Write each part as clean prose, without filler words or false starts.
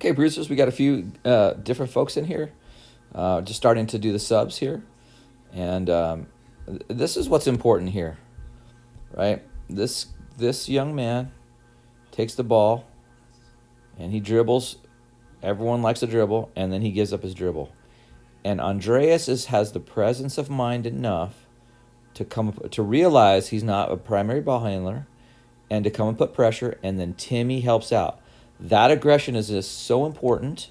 Okay, Bruisers, we got a few different folks in here. Just starting to do the subs here. And this is what's important here, right? This young man takes the ball and he dribbles. Everyone likes to dribble, and then he gives up his dribble. And Andreas has the presence of mind enough to realize he's not a primary ball handler and to come and put pressure, and then Timmy helps out. That aggression is just so important.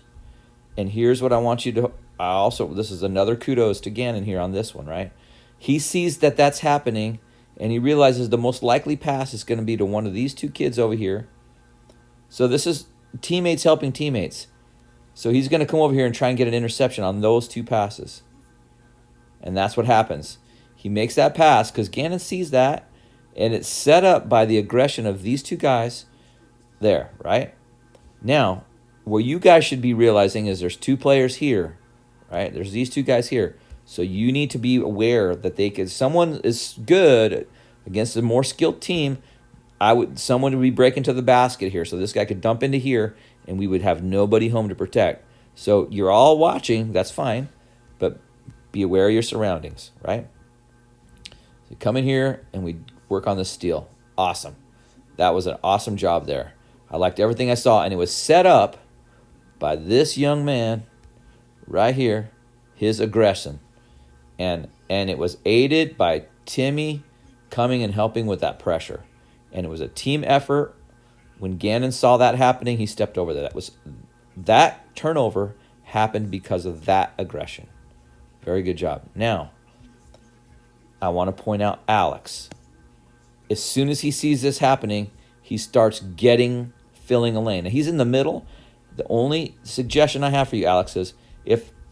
And here's what I want you to this is another kudos to Gannon here on this one, right? He sees that that's happening, and he realizes the most likely pass is going to be to one of these two kids over here. So this is teammates helping teammates. So he's going to come over here and try and get an interception on those two passes. And that's what happens. He makes that pass because Gannon sees that, and it's set up by the aggression of these two guys there, right? Now, what you guys should be realizing is there's two players here, right? There's these two guys here. So you need to be aware that someone is good against a more skilled team. Someone would be breaking to the basket here. So this guy could dump into here, and we would have nobody home to protect. So you're all watching, that's fine, but be aware of your surroundings, right? So come in here, and we work on this steal. Awesome. That was an awesome job there. I liked everything I saw, and it was set up by this young man right here, his aggression. And it was aided by Timmy coming and helping with that pressure. And it was a team effort. When Gannon saw that happening, he stepped over there. That turnover happened because of that aggression. Very good job. Now, I want to point out Alex. As soon as he sees this happening, he starts filling a lane. Now, he's in the middle. The only suggestion I have for you, Alex, is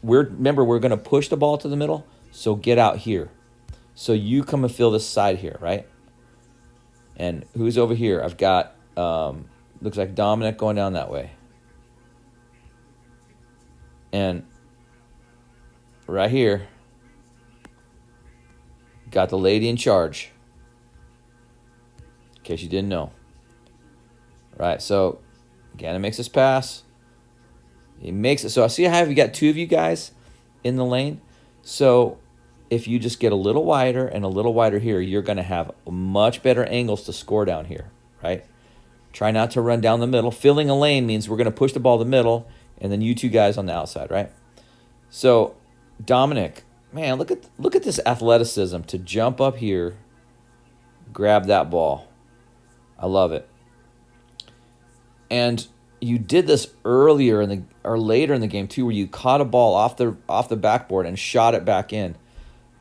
remember we're going to push the ball to the middle, so get out here. So you come and fill this side here, right? And who's over here? I've got, looks like Dominic going down that way. And right here, got the lady in charge. In case you didn't know. Right, so Gannon makes this pass. He makes it. So I see how you got two of you guys in the lane. So if you just get a little wider and a little wider here, you're going to have much better angles to score down here, right? Try not to run down the middle. Filling a lane means we're going to push the ball to the middle, and then you two guys on the outside, right? So Dominic, man, look at this athleticism to jump up here, grab that ball. I love it. And you did this later in the game too, where you caught a ball off the backboard and shot it back in.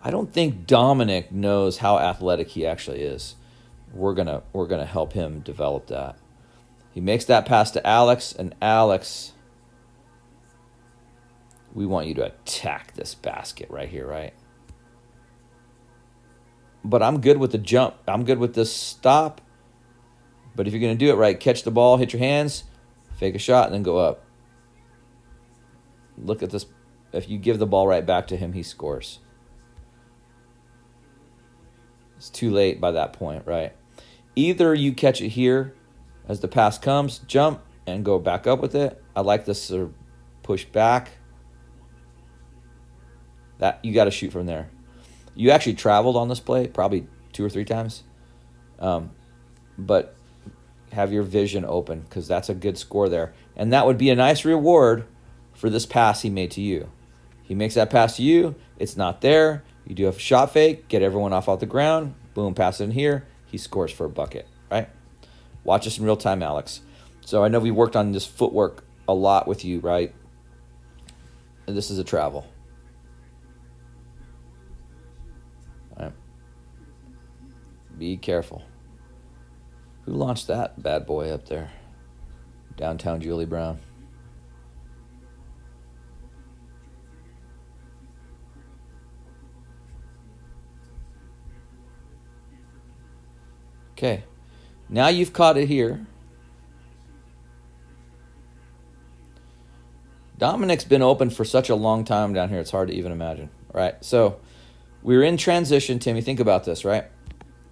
I don't think Dominic knows how athletic he actually is. We're gonna help him develop that. He makes that pass to Alex, and Alex, we want you to attack this basket right here, right? But I'm good with the jump. I'm good with this stop. But if you're going to do it right, catch the ball, hit your hands, fake a shot, and then go up. Look at this. If you give the ball right back to him, he scores. It's too late by that point, right? Either you catch it here as the pass comes, jump, and go back up with it. I like this sort of push back. That you got to shoot from there. You actually traveled on this play probably 2 or 3 times. But have your vision open because that's a good score there. And that would be a nice reward for this pass he made to you. He makes that pass to you. It's not there. You do a shot fake, get everyone off the ground. Boom, pass it in here. He scores for a bucket, right? Watch this in real time, Alex. So I know we worked on this footwork a lot with you, right? And this is a travel. All right. Be careful. Who launched that bad boy up there? Downtown Julie Brown. Okay. Now you've caught it here. Dominic's been open for such a long time down here, it's hard to even imagine. All right, so we're in transition, Timmy. Think about this, right?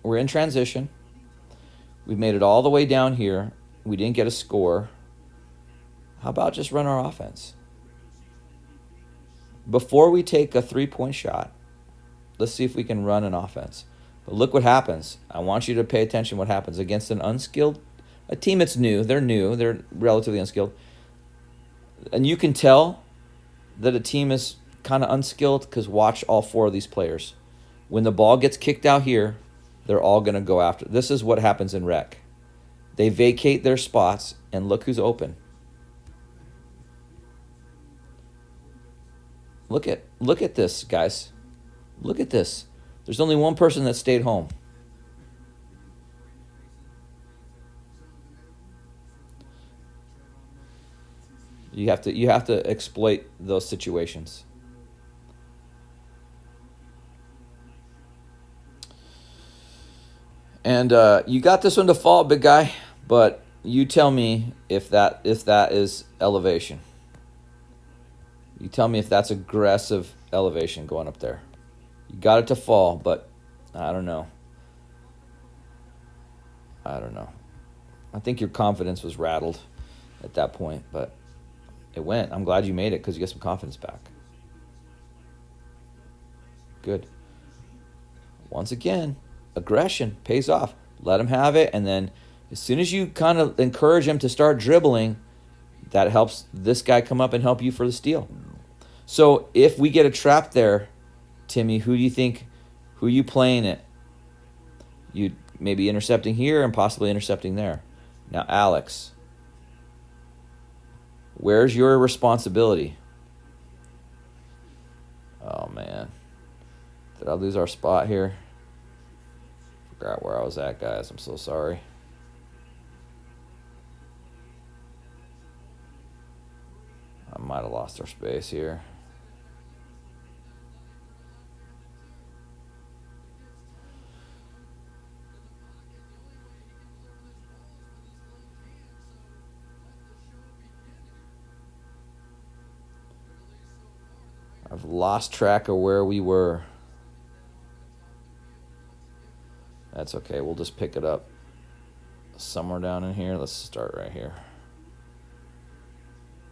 We're in transition. We've made it all the way down here. We didn't get a score. How about just run our offense? Before we take a 3-point shot, let's see if we can run an offense. But look what happens. I want you to pay attention what happens against an unskilled, a team that's new. They're relatively unskilled. And you can tell that a team is kind of unskilled because watch all 4 of these players. When the ball gets kicked out here, they're all going to go after. This is what happens in rec. They vacate their spots, and look who's open. Look at this, guys. Look at this. There's only one person that stayed home. You have to exploit those situations. And you got this one to fall, big guy, but you tell me if that is elevation. You tell me if that's aggressive elevation going up there. You got it to fall, but I don't know. I think your confidence was rattled at that point, but it went. I'm glad you made it because you get some confidence back. Good. Once again, aggression pays off. Let him have it, and then as soon as you kind of encourage him to start dribbling, that helps this guy come up and help you for the steal. So if we get a trap there, Timmy, who do you think, who are you playing it? You maybe intercepting here and possibly intercepting there. Now, Alex, where's your responsibility? Oh, man. Did I lose our spot here? Forgot where I was at, guys. I'm so sorry. I might have lost our space here. I've lost track of where we were. That's okay. We'll just pick it up somewhere down in here. Let's start right here.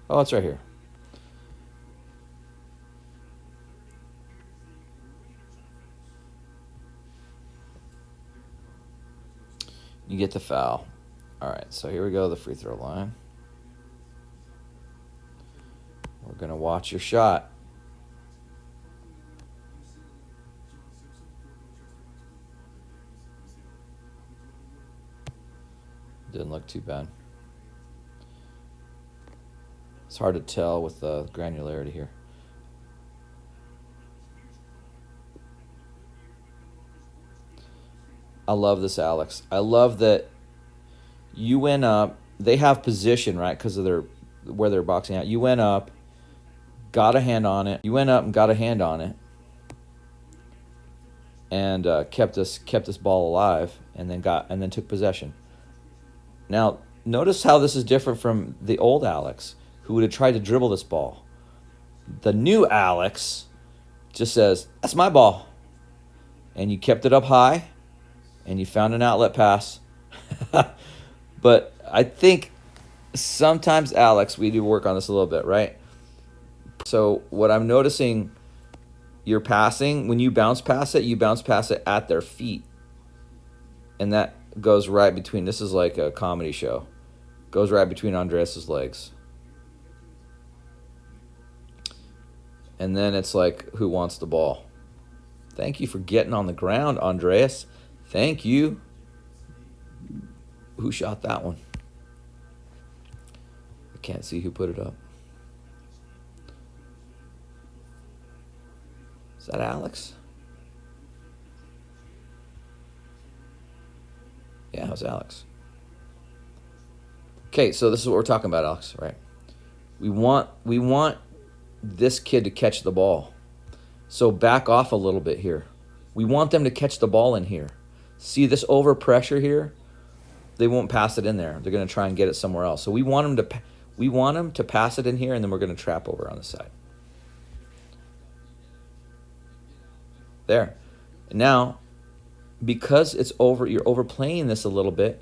Oh, it's right here. You get the foul. All right, so here we go, the free throw line. We're going to watch your shot. Didn't look too bad. It's hard to tell with the granularity here. I love this, Alex. I love that you went up. They have position, right, because of where they're boxing out. You went up, got a hand on it. You went up and got a hand on it, and kept this ball alive, and then took possession. Now, notice how this is different from the old Alex, who would have tried to dribble this ball. The new Alex just says, "That's my ball," and you kept it up high, and you found an outlet pass. But I think sometimes, Alex, we do work on this a little bit, right? So what I'm noticing, you're passing, when you bounce pass it at their feet. And that goes right between, this is like a comedy show, goes right between Andreas's legs. And then it's like, who wants the ball? Thank you for getting on the ground, Andreas. Thank you. Who shot that one? I can't see who put it up. Is that Alex? Yeah, it was Alex. Okay, so this is what we're talking about, Alex, right? We want this kid to catch the ball. So back off a little bit here. We want them to catch the ball in here. See this over pressure here? They won't pass it in there. They're going to try and get it somewhere else. So we want them to pass it in here, and then we're going to trap over on the side. There. Now, because it's over, you're overplaying this a little bit,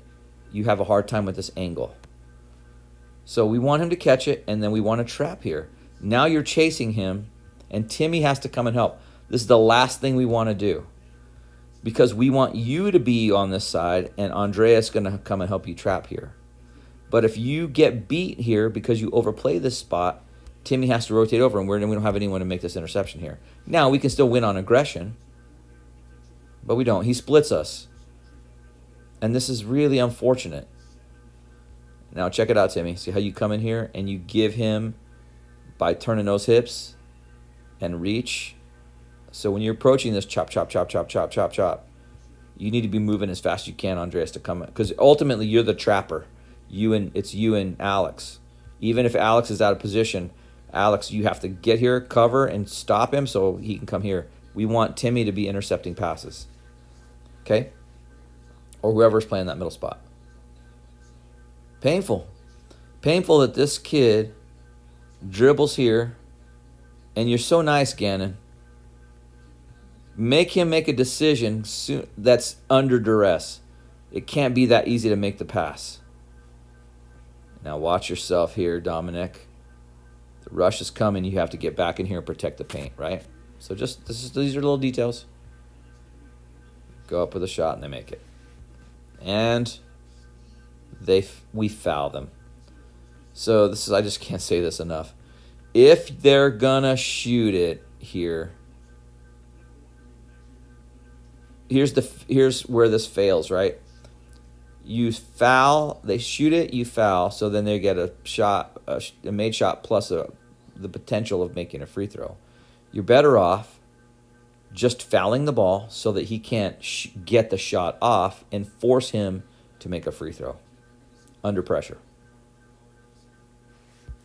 you have a hard time with this angle. So we want him to catch it, and then we want to trap here. Now you're chasing him, and Timmy has to come and help. This is the last thing we want to do, because we want you to be on this side, and Andreas going to come and help you trap here. But if you get beat here because you overplay this spot, Timmy has to rotate over, and we don't have anyone to make this interception here. Now, we can still win on aggression, but we don't. He splits us, and this is really unfortunate. Now, check it out, Timmy. See how you come in here, and you give him by turning those hips and reach. So when you're approaching this chop, chop, chop, chop, chop, chop, chop, you need to be moving as fast as you can, Andreas, to come in. Because ultimately, you're the trapper. It's you and Alex. Even if Alex is out of position, Alex, you have to get here, cover, and stop him so he can come here. We want Timmy to be intercepting passes. Okay? Or whoever's playing that middle spot. Painful. Painful that this kid dribbles here. And you're so nice, Gannon. Make him make a decision that's under duress. It can't be that easy to make the pass. Now watch yourself here, Dominic. The rush is coming. You have to get back in here and protect the paint, right? So these are little details. Go up with a shot and they make it. And we foul them. So I just can't say this enough. If they're gonna shoot it here, here's where this fails, right? You foul, they shoot it, you foul, so then they get a shot, a made shot plus the potential of making a free throw. You're better off just fouling the ball so that he can't get the shot off and force him to make a free throw under pressure.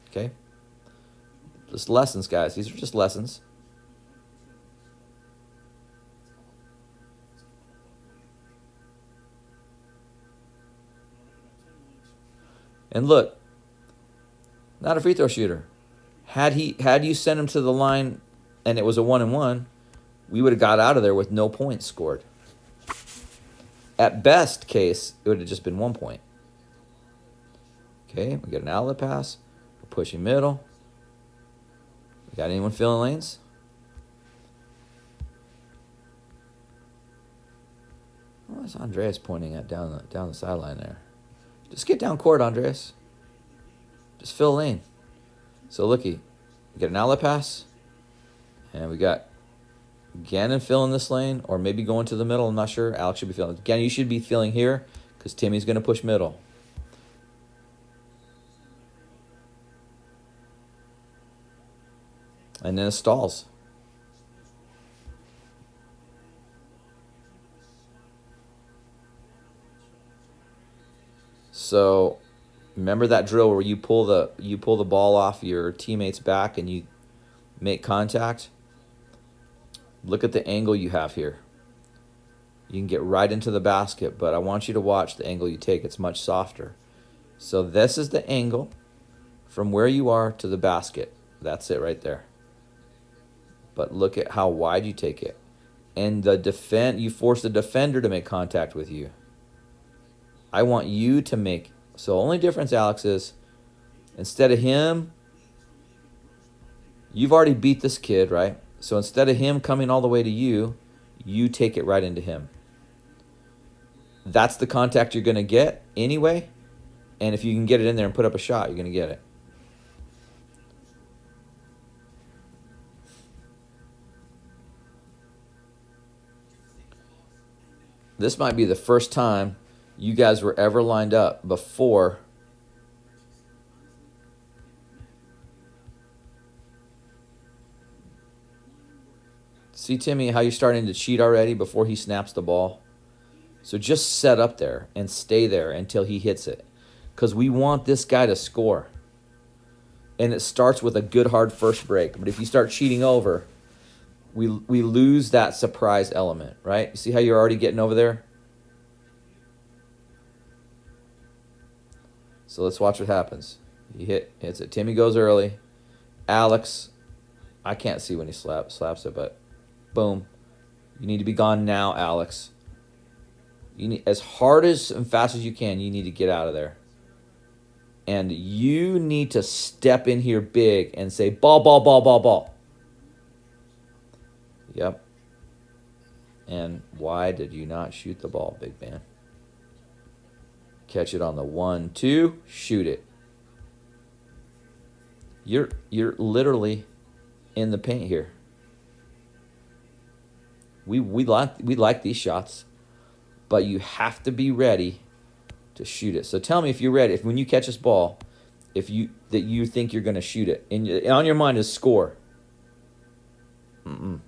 Okay? Just lessons, guys. These are just lessons. And look, not a free throw shooter. Had you sent him to the line and it was a 1-and-1, we would have got out of there with no points scored. At best case, it would have just been 1 point. Okay, we get an outlet pass. We're pushing middle. We got anyone filling lanes? What is Andreas pointing at down the sideline there? Just get down court, Andreas. Just fill a lane. So looky, we get an outlet pass, and we got Gannon filling this lane, or maybe going to the middle. I'm not sure. Alex should be filling. Gannon, you should be filling here because Timmy's going to push middle. And then it stalls. So remember that drill where you pull the ball off your teammate's back and you make contact? Look at the angle you have here. You can get right into the basket, but I want you to watch the angle you take. It's much softer. So this is the angle from where you are to the basket. That's it right there. But look at how wide you take it. And you force the defender to make contact with you. I want you to make. So the only difference, Alex, is instead of him, you've already beat this kid, right? So instead of him coming all the way to you, you take it right into him. That's the contact you're going to get anyway. And if you can get it in there and put up a shot, you're going to get it. This might be the first time you guys were ever lined up before see, Timmy, how you're starting to cheat already before he snaps the ball? So just set up there and stay there until he hits it. Because we want this guy to score. And it starts with a good hard first break. But if you start cheating over, we lose that surprise element, right? You see how you're already getting over there? So let's watch what happens. He hits it. Timmy goes early. Alex, I can't see when he slaps it, but boom. You need to be gone now, Alex. You need as hard and fast as you can. You need to get out of there. And you need to step in here big and say, ball, ball, ball, ball, ball. Yep. And why did you not shoot the ball, big man? Catch it on the 1, 2, shoot it. You're literally in the paint here. We like these shots, but you have to be ready to shoot it. So tell me if you're ready. If when you catch this ball, that you think you're going to shoot it, and on your mind is score. You're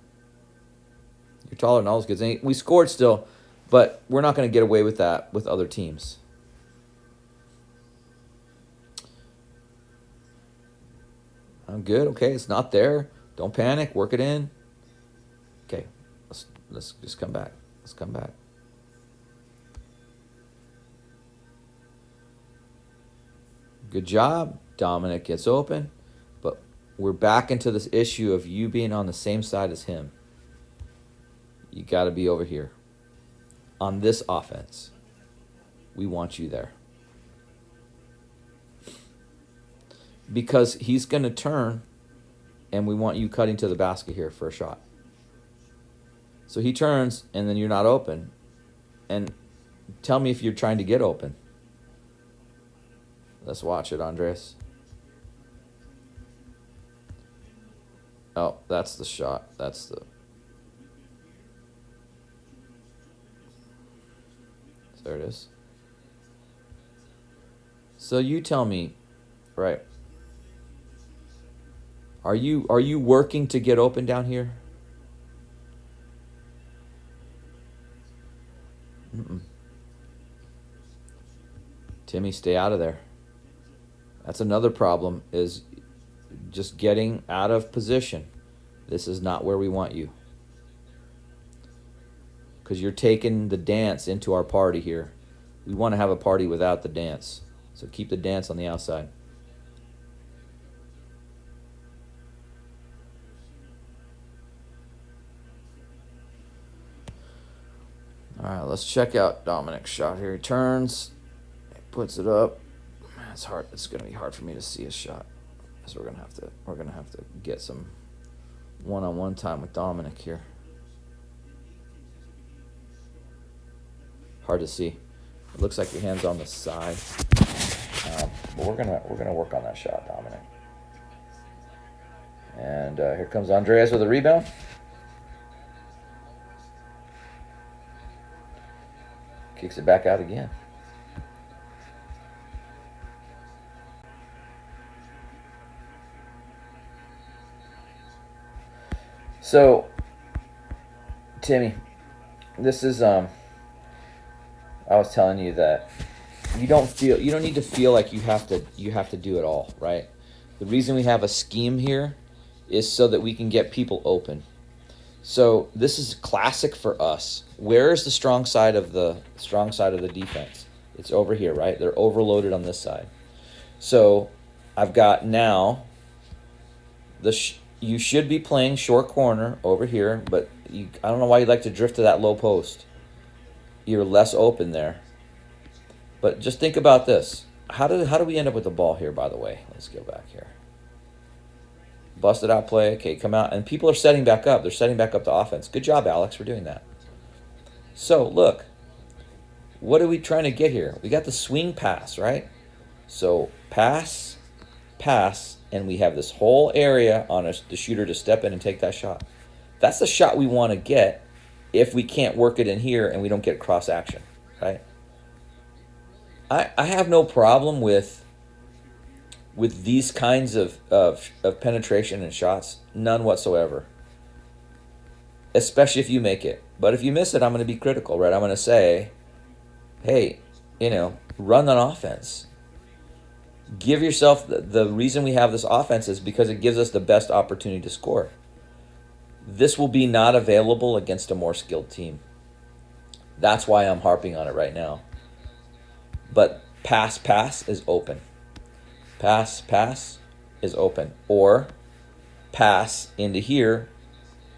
taller than all those kids. And we scored still, but we're not going to get away with that with other teams. I'm good. Okay, it's not there. Don't panic. Work it in. Okay, let's just come back. Let's come back. Good job. Dominic gets open, but we're back into this issue of you being on the same side as him. You got to be over here. On this offense, we want you there. Because he's going to turn, and we want you cutting to the basket here for a shot. So he turns, and then you're not open. And tell me if you're trying to get open. Let's watch it, Andres. Oh, that's the shot. There it is. So you tell me, right? Are you working to get open down here? Timmy, stay out of there. That's another problem, is just getting out of position. This is not where we want you. Because you're taking the dance into our party here. We want to have a party without the dance. So keep the dance on the outside. All right, let's check out Dominic's shot here. He turns, he puts it up. It's hard. It's going to be hard for me to see his shot. So we're going to have to get some one-on-one time with Dominic here. Hard to see. It looks like your hand's on the side. But we're gonna work on that shot, Dominic. And here comes Andreas with a rebound. Kicks it back out again. So, Timmy, this is I was telling you that you don't need to feel like you have to do it all, right? The reason we have a scheme here is so that we can get people open. So this is classic for us. Where is the strong side of the defense? It's over here, right? They're overloaded on this side. So I've got now you should be playing short corner over here, but I don't know why you'd like to drift to that low post. You're less open there. But just think about this. How do we end up with the ball here, by the way? Let's go back here. Busted out play. Okay, come out. And people are setting back up. They're setting back up the offense. Good job, Alex, for doing that. So, look. What are we trying to get here? We got the swing pass, right? So, pass, and we have this whole area on the shooter to step in and take that shot. That's the shot we want to get if we can't work it in here and we don't get cross action, right? I have no problem with these kinds of penetration and shots, none whatsoever. Especially if you make it. But if you miss it, I'm going to be critical, right? I'm going to say, hey, run on offense. Give yourself the reason we have this offense is because it gives us the best opportunity to score. This will be not available against a more skilled team. That's why I'm harping on it right now. But pass is open. Pass is open. Or pass into here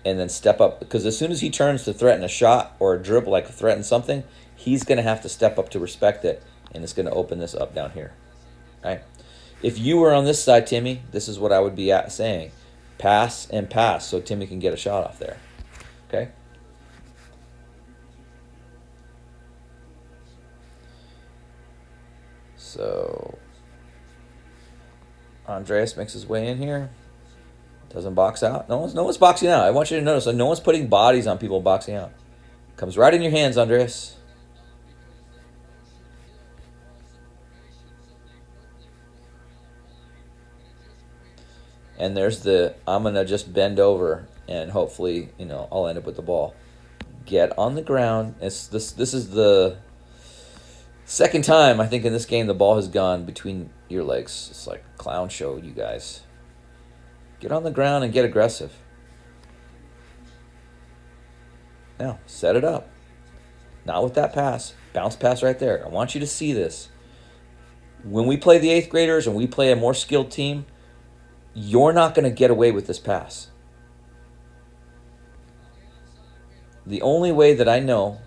and then step up. Because as soon as he turns to threaten a shot or a dribble, like threaten something, he's going to have to step up to respect it. And it's going to open this up down here. right? If you were on this side, Timmy, this is what I would be saying. Pass and pass so Timmy can get a shot off there. Okay? So Andreas makes his way in here. Doesn't box out. No one's boxing out. I want you to notice that no one's putting bodies on people boxing out. Comes right in your hands, Andreas. And there's the, I'm going to just bend over and hopefully, I'll end up with the ball. Get on the ground. This is the second time, I think, in this game the ball has gone between your legs. It's like a clown show, you guys. Get on the ground and get aggressive. Now, set it up. Not with that pass. Bounce pass right there. I want you to see this. When we play the 8th graders and we play a more skilled team, you're not going to get away with this pass. The only way that I know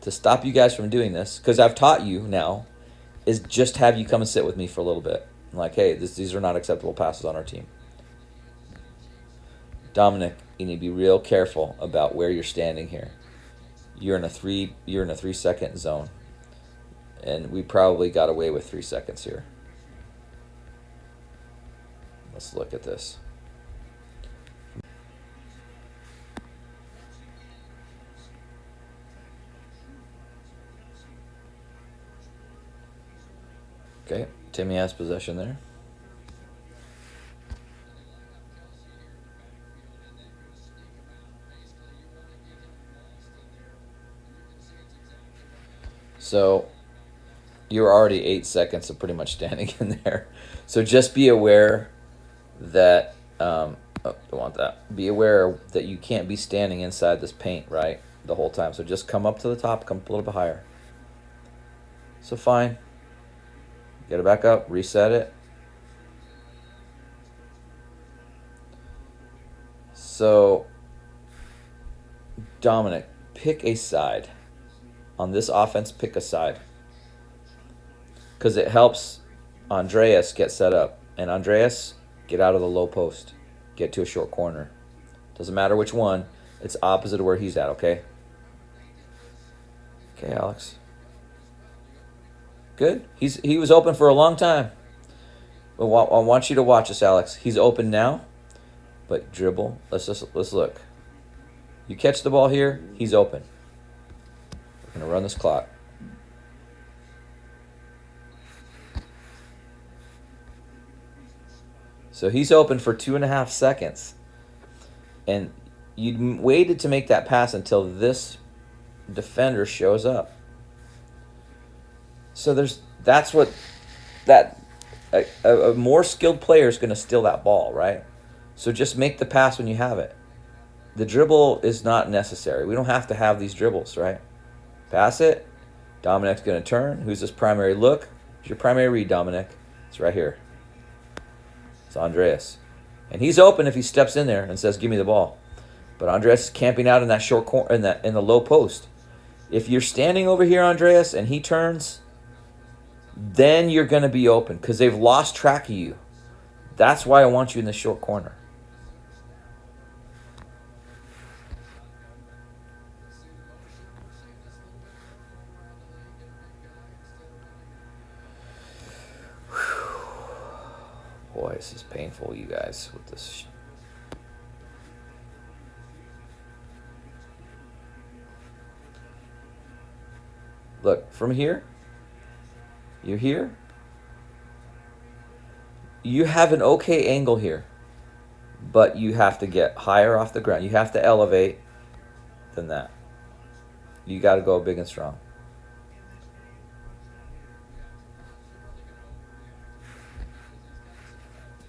to stop you guys from doing this, because I've taught you now, is just have you come and sit with me for a little bit. I'm like, hey, these are not acceptable passes on our team. Dominic, you need to be real careful about where you're standing here. You're in a 3-second zone. And we probably got away with 3 seconds here. Let's look at this. Okay, Timmy has possession there. So you're already 8 seconds of pretty much standing in there. So just be aware that, don't want that. Be aware that you can't be standing inside this paint, right, the whole time. So just come up to the top, come a little bit higher. So fine. Get it back up, reset it. So, Dominic, pick a side. On this offense, pick a side. Because it helps Andreas get set up. And Andreas, get out of the low post. Get to a short corner. Doesn't matter which one. It's opposite of where he's at, okay? Okay, Alex. Good. He was open for a long time. But I want you to watch this, Alex. He's open now. But dribble. Let's look. You catch the ball here, he's open. We're going to run this clock. So he's open for 2.5 seconds. And you waited to make that pass until this defender shows up. So a more skilled player is going to steal that ball, right? So just make the pass when you have it. The dribble is not necessary. We don't have to have these dribbles, right? Pass it. Dominic's going to turn. Who's this primary look? Who's your primary read, Dominic? It's right here. It's Andreas. And he's open if he steps in there and says, give me the ball. But Andreas is camping out in that short corner, in the low post. If you're standing over here, Andreas, and he turns, then you're going to be open because they've lost track of you. That's why I want you in the short corner. Boy, this is painful, you guys, with this. Look, from here, you're here. You have an okay angle here, but you have to get higher off the ground. You have to elevate than that. You got to go big and strong.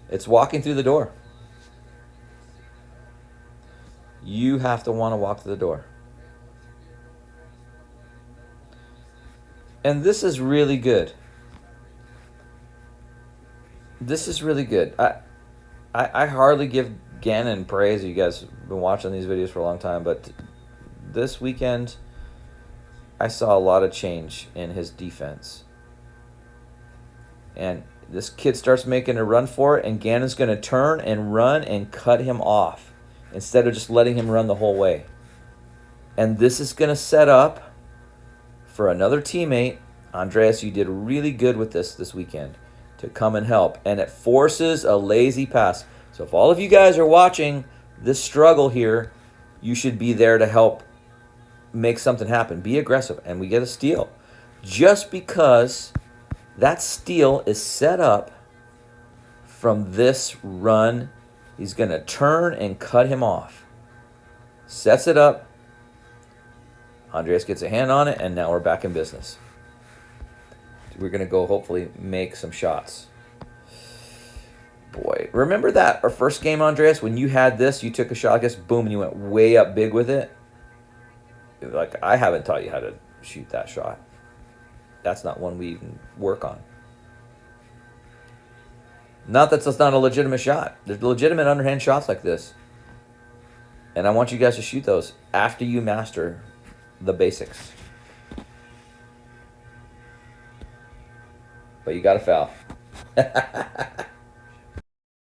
It's walking through the door. You have to want to walk through the door. And this is really good. This is really good. I hardly give Gannon praise. You guys have been watching these videos for a long time, but this weekend I saw a lot of change in his defense. And This kid starts making a run for it, and Gannon's going to turn and run and cut him off instead of just letting him run the whole way. And this is going to set up for another teammate. Andreas, you did really good with this weekend to come and help. And it forces a lazy pass. So if all of you guys are watching this struggle here, you should be there to help make something happen. Be aggressive. And we get a steal. Just because that steal is set up from this run, he's going to turn and cut him off. Sets it up. Andreas gets a hand on it, and now we're back in business. We're going to go hopefully make some shots. Boy, remember that our first game, Andreas, when you had this, you took a shot, I guess, boom, and you went way up big with it? Like, I haven't taught you how to shoot that shot. That's not one we even work on. Not that that's not a legitimate shot. There's legitimate underhand shots like this. And I want you guys to shoot those after you master the basics. But you got to foul.